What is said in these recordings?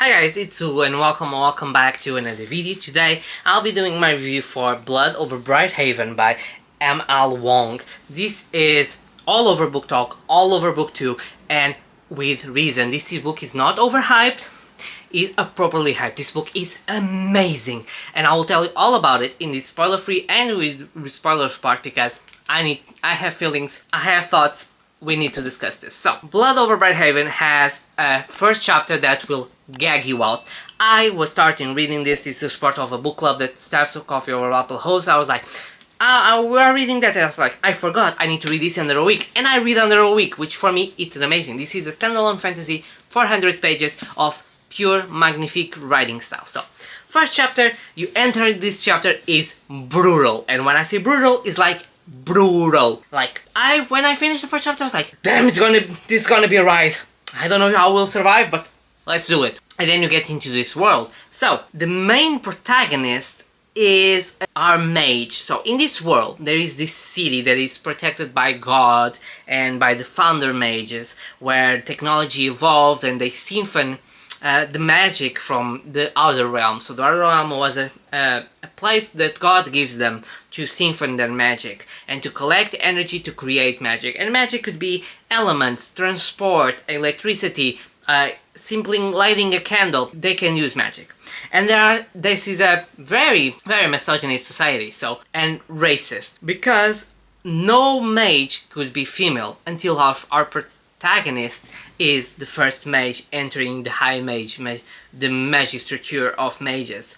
Hi guys, it's Sue and welcome back to another video. Today I'll be doing my review for Blood Over Brighthaven by M.L. Wong. This is all over BookTok, all over BookTube, and with reason. This book is not overhyped, it's appropriately hyped. This book is amazing, and I will tell you all about it in the spoiler-free and with spoilers part because I have feelings, I have thoughts. We need to discuss this. So, Blood Over Brighthaven has a first chapter that will gag you out. I was starting reading this. This is part of a book club that Starts with Coffee Over Apple hosts. I was like, we are reading that, and I was like, I forgot, I need to read this under a week. And I read under a week, which for me, it's amazing. This is a standalone fantasy, 400 pages of pure, magnifique writing style. So, first chapter, you enter this chapter is brutal. And when I say brutal, it's like brutal. Like, when I finished the first chapter, I was like, damn, this is gonna be a ride. I don't know how we'll survive, but let's do it. And then you get into this world. So, the main protagonist is our mage. So, in this world, there is this city that is protected by God and by the founder mages, where technology evolved and they siphon the magic from the outer realm. So the outer realm was a place that God gives them to siphon their magic and to collect energy to create magic. And magic could be elements, transport, electricity, simply lighting a candle. They can use magic. And this is a very, very misogynist society, and racist, because no mage could be female until our protagonist is the first mage entering the high mage, the magistrature of mages.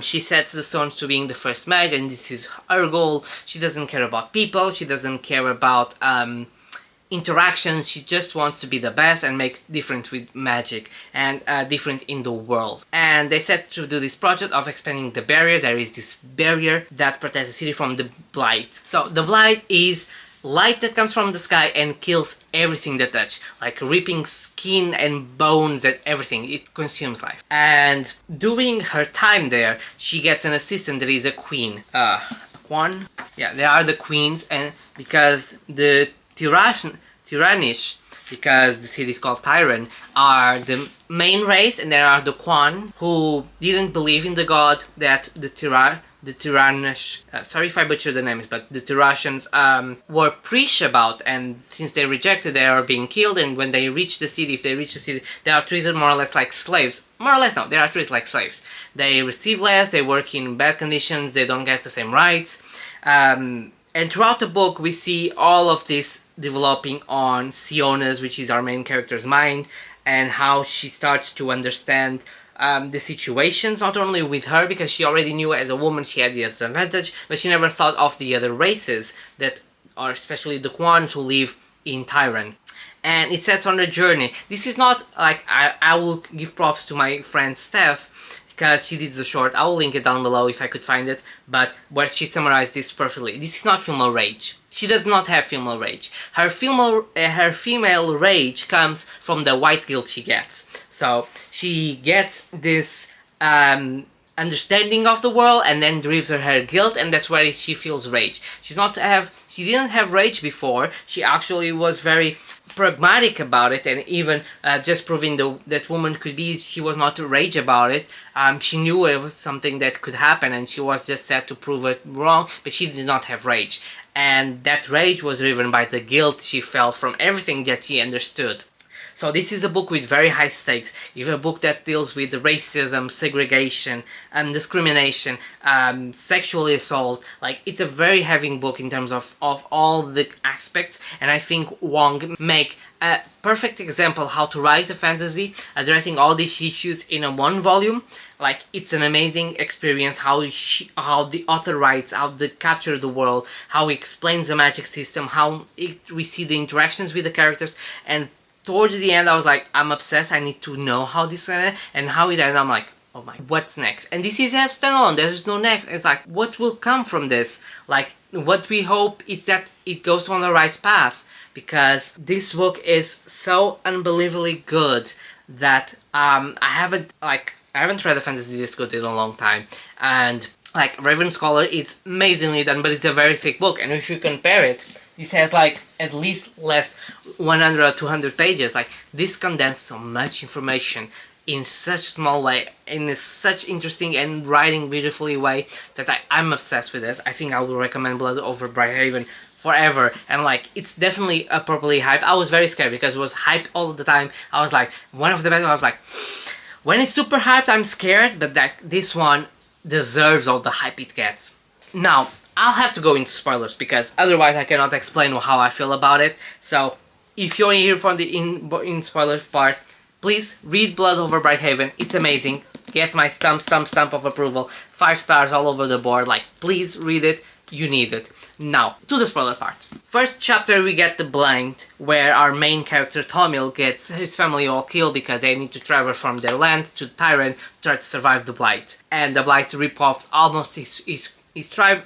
She sets the stones to being the first mage, and this is her goal. She doesn't care about people, she doesn't care about interactions, she just wants to be the best and make different with magic and different in the world. And they set to do this project of expanding the barrier. There is this barrier that protects the city from the blight. So the blight is light that comes from the sky and kills everything that touch, like ripping skin and bones and everything. It consumes life. And during her time there, she gets an assistant that is a queen. Quan? Yeah, they are the queens, and because the Tyrannish, because the city is called Tyran, are the main race, and there are the Quan, who didn't believe in the god that the Tyrannish, sorry if I butcher the names, but the Tyranians were preached about, and since they rejected, they are being killed. And when they reach the city, if they reach the city, they are treated more or less like slaves. More or less, no, they are treated like slaves. They receive less, they work in bad conditions, they don't get the same rights. And throughout the book, we see all of this developing on Siona's, which is our main character's mind, and how she starts to understand the situations, not only with her, because she already knew as a woman she had the disadvantage, but she never thought of the other races that are, especially the Quans who live in Tyran. And it sets on a journey. This is not like, I will give props to my friend Steph, because she did the short. I will link it down below if I could find it, but where she summarized this perfectly. This is not female rage. She does not have female rage. Her female rage comes from the white guilt she gets. So she gets this understanding of the world, and then drives her guilt, and that's where she feels rage. She didn't have rage before. She actually was very pragmatic about it, and even just proving that woman could be, she was not rage about it. She knew it was something that could happen, and she was just set to prove it wrong, but she did not have rage. And that rage was driven by the guilt she felt from everything that she understood. So this is a book with very high stakes. You have a book that deals with racism, segregation, discrimination, sexual assault. Like, it's a very heavy book in terms of all the aspects, and I think Wong make a perfect example how to write a fantasy, addressing all these issues in a one volume. Like, it's an amazing experience how the author writes, how they capture the world, how he explains the magic system, how we see the interactions with the characters, and towards the end I was like, I'm obsessed, I need to know how this ended, and how it ended, I'm like, oh my, what's next? And this is as standalone, there's no next. It's like, what will come from this? Like, what we hope is that it goes on the right path, because this book is so unbelievably good that I haven't read a fantasy this good in a long time. And like Raven Scholar, it's amazingly done, but it's a very thick book, and if you compare it, this has like at least less 100 or 200 pages. Like, this condensed so much information in such a small way, in a such interesting and writing beautifully way that I'm obsessed with this. I think I will recommend Blood over Brighthaven forever, and like it's definitely appropriately hyped. I was very scared because it was hyped all the time. I was like, one of the best, I was like, when it's super hyped I'm scared, but that this one deserves all the hype it gets. Now I'll have to go into spoilers because otherwise I cannot explain how I feel about it. So if you're here for the in spoilers part, please read Blood over Brighthaven. It's amazing. Gets my stump of approval. 5 stars all over the board. Like, please read it. You need it. Now, to the spoiler part. First chapter we get the blind, where our main character Tomil gets his family all killed because they need to travel from their land to Tyran to try to survive the blight. And the blight rip off almost his tribe,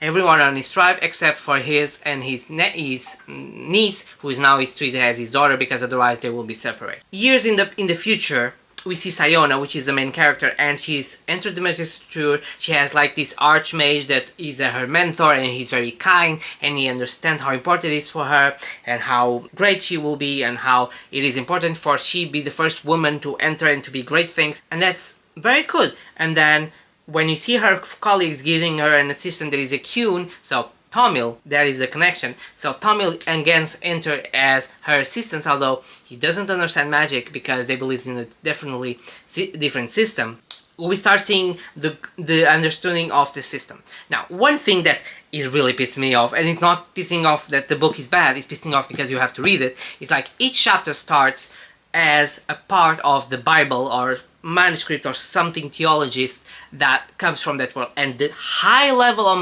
everyone on his tribe except for his and his niece, who is now treated as his daughter because otherwise they will be separate. Years in the future, we see Sayona, which is the main character, and she's entered the magistrature. She has like this archmage that is her mentor, and he's very kind, and he understands how important it is for her, and how great she will be, and how it is important for she be the first woman to enter and to be great things, and that's very cool. And then when you see her colleagues giving her an assistant that is a Kyun, so Tomil, there is a connection. So Tomil and Gens enter as her assistants, although he doesn't understand magic because they believe in a definitely different system. We start seeing the understanding of the system. Now, one thing that is really pissed me off, and it's not pissing off that the book is bad, it's pissing off because you have to read it, it's like each chapter starts as a part of the Bible or manuscript or something theologist that comes from that world, and the high level of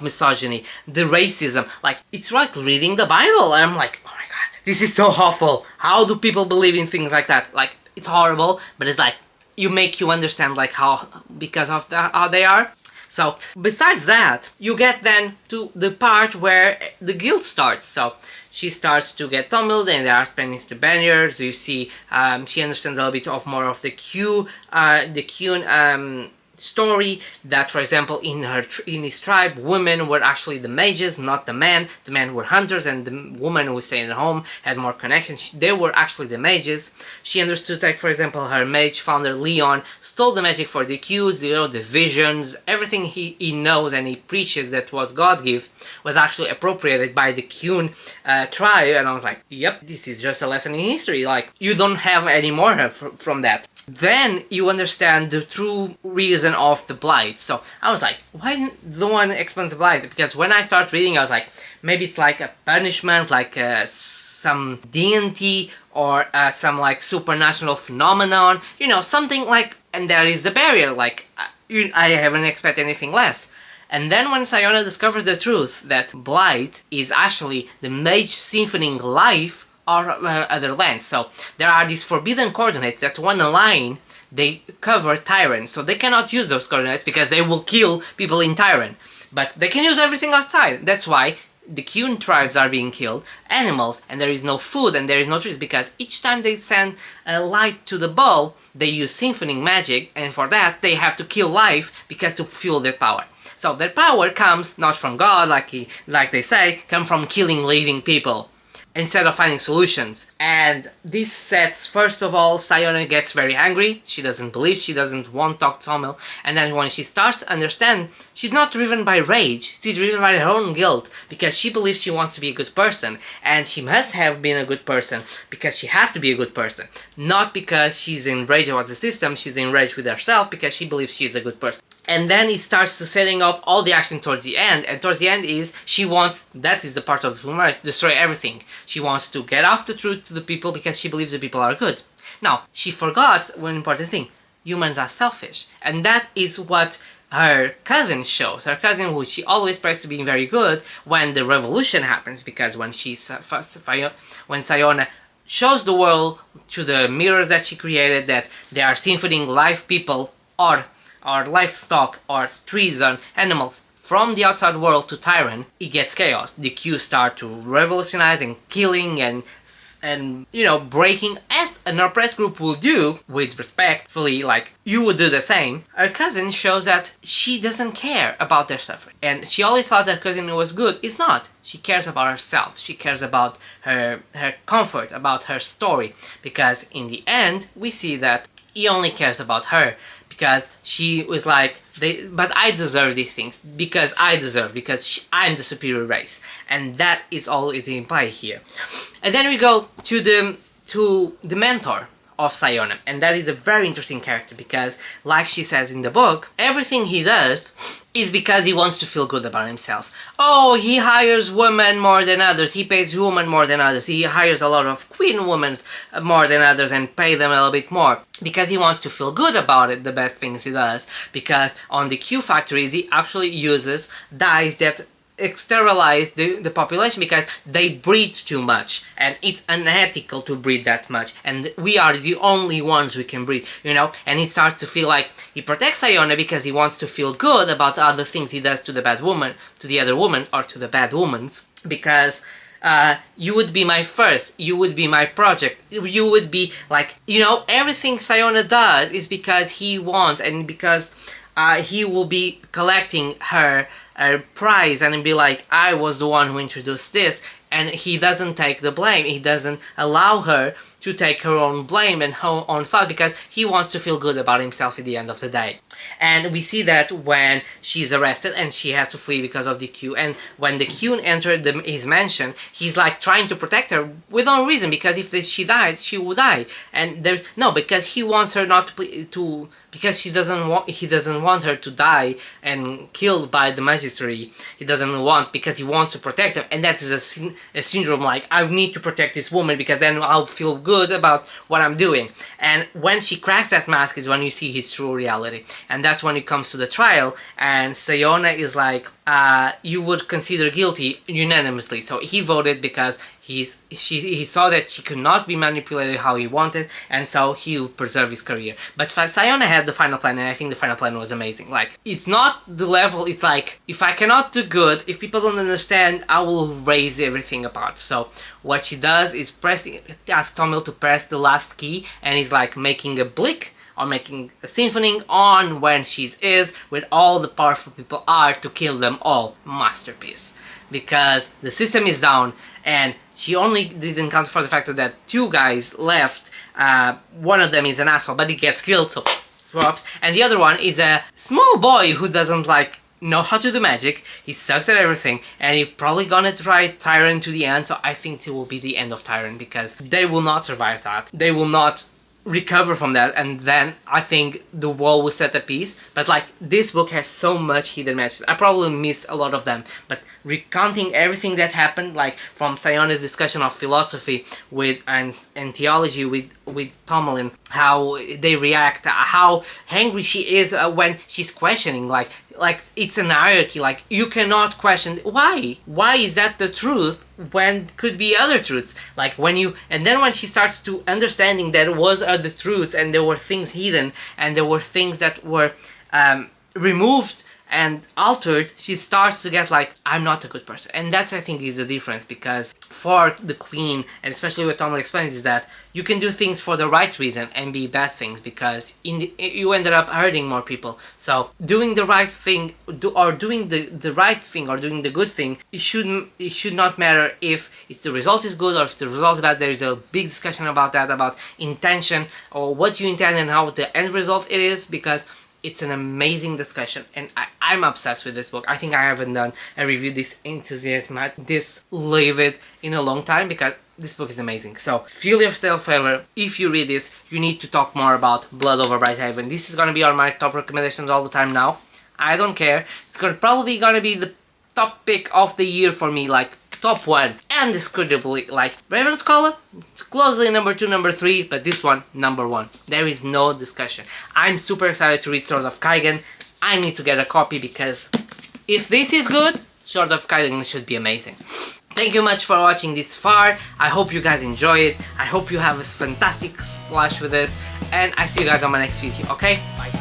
misogyny, the racism, like it's like reading the Bible. I'm like, oh my god, this is so awful. How do people believe in things like that? Like, it's horrible, but it's like you understand like how, because of how they are. So besides that, you get then to the part where the guild starts. So she starts to get Tomil, and they are spending the banners. You see, she understands a little bit of more of the Kyun story, that for example in his tribe women were actually the mages, not the men. The men were hunters and the woman who was staying at home had more connection. They were actually the mages. She understood, like for example her mage founder Leon stole the magic for the Qs, you know, the visions, everything he knows and he preaches that was God-given was actually appropriated by the Kyun tribe. And I was like, yep, this is just a lesson in history. Like, you don't have any more from that. Then you understand the true reason of the blight. So I was like, why didn't no one explain the blight? Because when I started reading, I was like, maybe it's like a punishment, like some deity or some like supernatural phenomenon, you know, something like, and there is the barrier, like I haven't expected anything less. And then when Sayona discovers the truth that blight is actually the mage siphoning life or other lands. So there are these forbidden coordinates that when align, they cover Tyran. So they cannot use those coordinates because they will kill people in Tyran. But they can use everything outside. That's why the Kyun tribes are being killed, animals, and there is no food and there is no trees, because each time they send a light to the bow, they use siphoning magic, and for that they have to kill life because to fuel their power. So their power comes not from God, like they say, come from killing living people instead of finding solutions. And this sets, first of all, Sayona gets very angry. She doesn't believe, she doesn't want to talk to Tomil. And then when she starts to understand, she's not driven by rage, she's driven by her own guilt, because she believes she wants to be a good person. And she must have been a good person because she has to be a good person. Not because she's enraged about the system, she's enraged with herself because she believes she's a good person. And then it starts to setting up all the action towards the end, and towards the end is she wants, that is the part of the destroy everything. She wants to get off the truth to the people because she believes the people are good. Now, she forgot one important thing. Humans are selfish. And that is what her cousin shows. Her cousin, who she always prays to being very good when the revolution happens, because when when Sayona shows the world through the mirrors that she created that they are siphoning live people or livestock or trees and animals from the outside world to Tyran, it gets chaos. The Q start to revolutionize and killing and and, you know, breaking as an oppressed group will do, with respectfully, like you would do the same, her cousin shows that she doesn't care about their suffering. And she always thought that cousin was good. It's not. She cares about herself. She cares about her comfort, about her story. Because in the end, we see that he only cares about her. Because she was like, but I deserve these things. Because I deserve. Because I'm the superior race. And that is all it implies here. And then we go to the mentor of Sayona, and that is a very interesting character because, like she says in the book, everything he does is because he wants to feel good about himself. Oh, he hires women more than others, he pays women more than others, he hires a lot of queen women more than others and pay them a little bit more because he wants to feel good about it, the best things he does, because on the Q factories he actually uses dyes that sterilize the population because they breed too much and it's unethical to breed that much and we are the only ones we can breed, you know. And he starts to feel like he protects Sayona because he wants to feel good about the other things he does to the bad woman, to the other woman, or to the bad womans, because you would be my first, you would be my project, you would be like, you know, everything Sayona does is because he wants and because he will be collecting her prize and be like, I was the one who introduced this, and he doesn't take the blame. He doesn't allow her to take her own blame and her own fault because he wants to feel good about himself at the end of the day. And we see that when she's arrested and she has to flee because of the Q, and when the Q entered his mansion, he's like trying to protect her with no reason, because if she died, she would die. And because he wants her not to because he doesn't want her to die and killed by the magistrate. He doesn't want, because he wants to protect her, and that is a syndrome like, I need to protect this woman because then I'll feel good about what I'm doing. And when she cracks that mask is when you see his true reality, and that's when it comes to the trial, and Sayona is like, you would consider guilty unanimously. So he voted because he saw that she could not be manipulated how he wanted, and so he would preserve his career. But Sayona had the final plan, and I think the final plan was amazing. Like, it's not the level, it's like, if I cannot do good, if people don't understand, I will raise everything apart. So what she does is ask Tomil to press the last key, and he's like making a blick or making a symphony on when she is with all the powerful people are to kill them all. Masterpiece. Because the system is down, and she only didn't count for the fact that two guys left. One of them is an asshole, but he gets killed, so props. And the other one is a small boy who doesn't like know how to do magic. He sucks at everything, and he's probably gonna try Tyrant to the end. So I think it will be the end of Tyrant, because they will not survive that. They will not recover from that, and then I think the wall will set a piece. But like, this book has so much hidden messages. I probably missed a lot of them, but recounting everything that happened, like from Sayona's discussion of philosophy with and theology with Tomlin, how they react, how angry she is when she's questioning, like it's an hierarchy, like you cannot question why is that the truth when could be other truths, like and then when she starts to understanding that it was other truths and there were things hidden and there were things that were removed and altered, she starts to get like, I'm not a good person. And that's, I think, is the difference, because for the Queen, and especially what Tomlin explains, is that you can do things for the right reason and be bad things, because you ended up hurting more people. So doing the right thing, or doing the right thing, or doing the good thing, it should not matter if the result is good or if the result is bad. There is a big discussion about that, about intention, or what you intend and how the end result it is, because it's an amazing discussion, and I'm obsessed with this book. I think I haven't done a review this enthusiastic, this livid in a long time, because this book is amazing. So feel yourself favor. If you read this, you need to talk more about Blood over Brighthaven. This is gonna be on my top recommendations all the time now. I don't care. It's probably gonna be the top pick of the year for me, like top one, and discredibly, like Raven Scholar, it's closely number 2, number 3, but this one, number 1. There is no discussion. I'm super excited to read Sword of Kaigen. I need to get a copy, because if this is good, Sword of Kaigen should be amazing. Thank you much for watching this far. I hope you guys enjoy it. I hope you have a fantastic splash with this, and I see you guys on my next video, okay? Bye.